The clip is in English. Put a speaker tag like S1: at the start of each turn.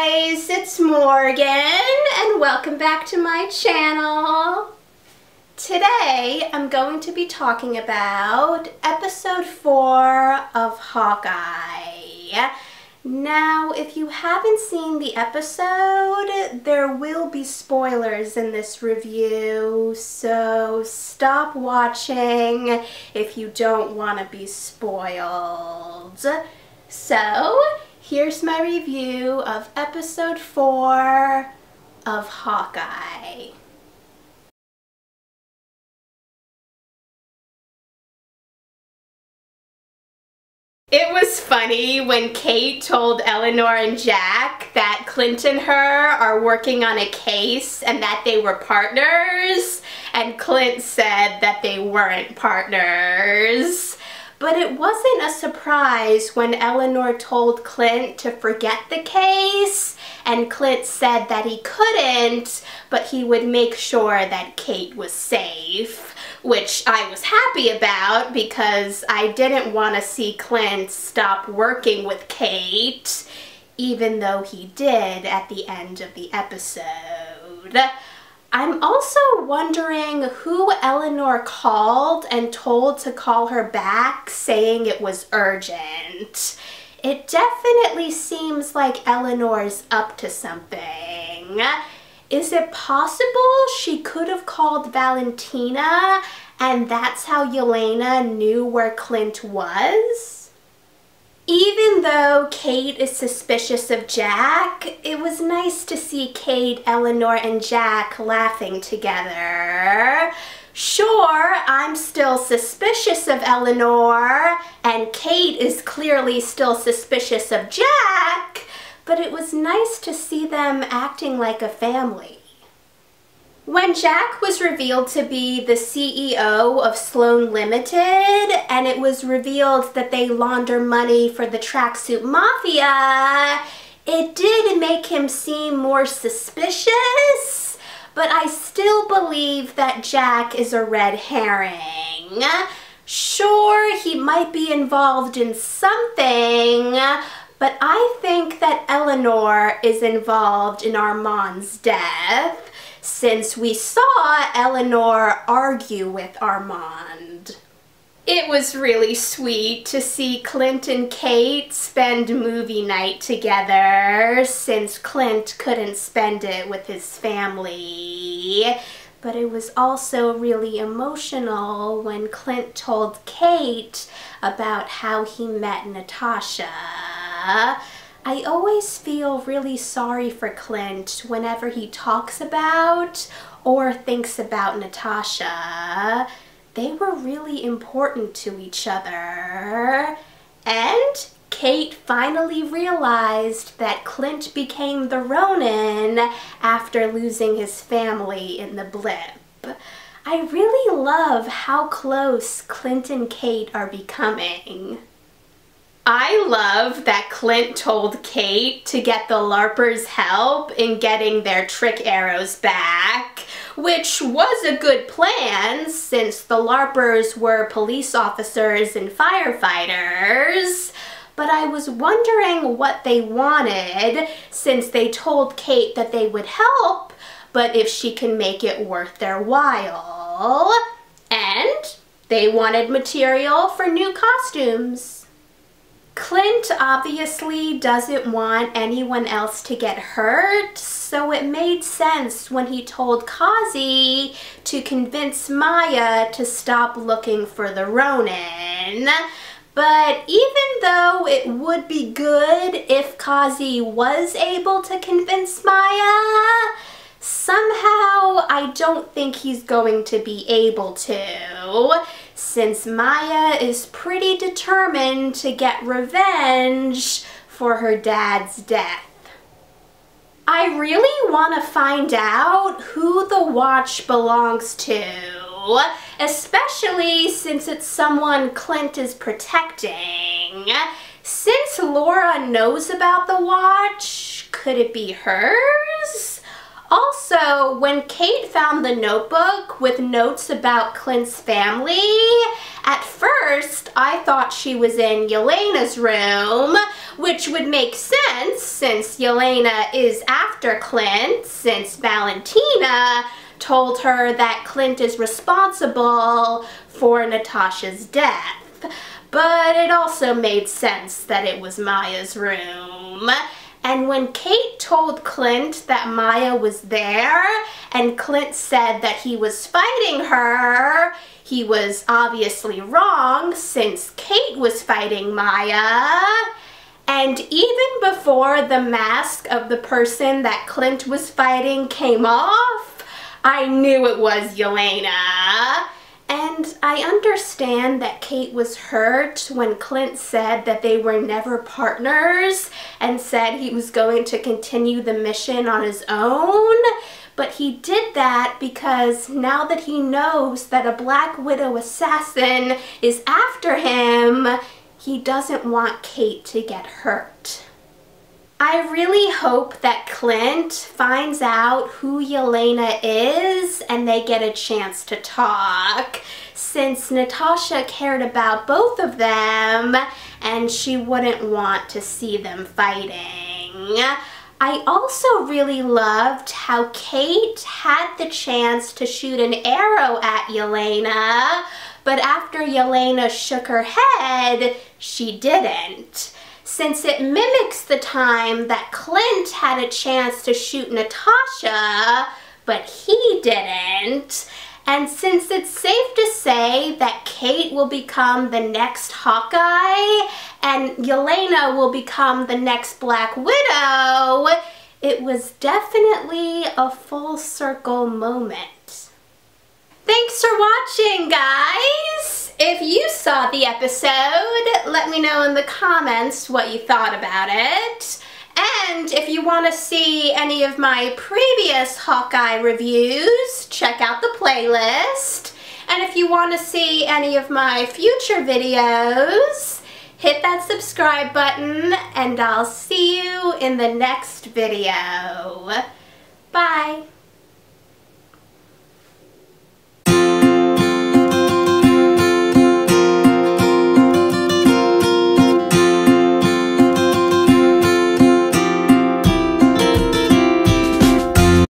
S1: guys, it's Morgan and welcome back to my channel. Today I'm going to be talking about episode 4 of Hawkeye. Now, if you haven't seen the episode, there will be spoilers in this review, so stop watching if you don't want to be spoiled. So, here's my review of episode 4 of Hawkeye. It was funny when Kate told Eleanor and Jack that Clint and her are working on a case and that they were partners, and Clint said that they weren't partners. But it wasn't a surprise when Eleanor told Clint to forget the case, and Clint said that he couldn't, but he would make sure that Kate was safe, which I was happy about because I didn't want to see Clint stop working with Kate, even though he did at the end of the episode. I'm also wondering who Eleanor called and told to call her back, saying it was urgent. It definitely seems like Eleanor's up to something. Is it possible she could have called Valentina and that's how Elena knew where Clint was? Even though Kate is suspicious of Jack, it was nice to see Kate, Eleanor, and Jack laughing together. Sure, I'm still suspicious of Eleanor, and Kate is clearly still suspicious of Jack, but it was nice to see them acting like a family. When Jack was revealed to be the CEO of Sloan Limited, and it was revealed that they launder money for the Tracksuit Mafia, it did make him seem more suspicious, but I still believe that Jack is a red herring. Sure, he might be involved in something, but I think that Eleanor is involved in Armand's death, since we saw Eleanor argue with Armand. It was really sweet to see Clint and Kate spend movie night together, since Clint couldn't spend it with his family. But it was also really emotional when Clint told Kate about how he met Natasha. I always feel really sorry for Clint whenever he talks about or thinks about Natasha. They were really important to each other. And Kate finally realized that Clint became the Ronin after losing his family in the blip. I really love how close Clint and Kate are becoming. I love that Clint told Kate to get the LARPers help in getting their trick arrows back, which was a good plan since the LARPers were police officers and firefighters. But I was wondering what they wanted since they told Kate that they would help, but if she can make it worth their while. And they wanted material for new costumes. Clint obviously doesn't want anyone else to get hurt, so it made sense when he told Kazi to convince Maya to stop looking for the Ronin. But even though it would be good if Kazi was able to convince Maya, somehow I don't think he's going to be able to, since Maya is pretty determined to get revenge for her dad's death. I really want to find out who the watch belongs to, especially since it's someone Clint is protecting. Since Laura knows about the watch, could it be hers? Also, when Kate found the notebook with notes about Clint's family, at first I thought she was in Elena's room, which would make sense since Elena is after Clint, since Valentina told her that Clint is responsible for Natasha's death. But it also made sense that it was Maya's room. And when Kate told Clint that Maya was there, and Clint said that he was fighting her, he was obviously wrong since Kate was fighting Maya. And even before the mask of the person that Clint was fighting came off, I knew it was Elena. And I understand that Kate was hurt when Clint said that they were never partners and said he was going to continue the mission on his own. But he did that because now that he knows that a Black Widow assassin is after him, he doesn't want Kate to get hurt. I really hope that Clint finds out who Elena is and they get a chance to talk, since Natasha cared about both of them and she wouldn't want to see them fighting. I also really loved how Kate had the chance to shoot an arrow at Elena, but after Elena shook her head, she didn't. Since it mimics the time that Clint had a chance to shoot Natasha, but he didn't, and since it's safe to say that Kate will become the next Hawkeye and Elena will become the next Black Widow, it was definitely a full circle moment. Thanks for watching, guys! If you saw the episode, let me know in the comments what you thought about it. And if you want to see any of my previous Hawkeye reviews, check out the playlist. And if you want to see any of my future videos, hit that subscribe button and I'll see you in the next video. Bye!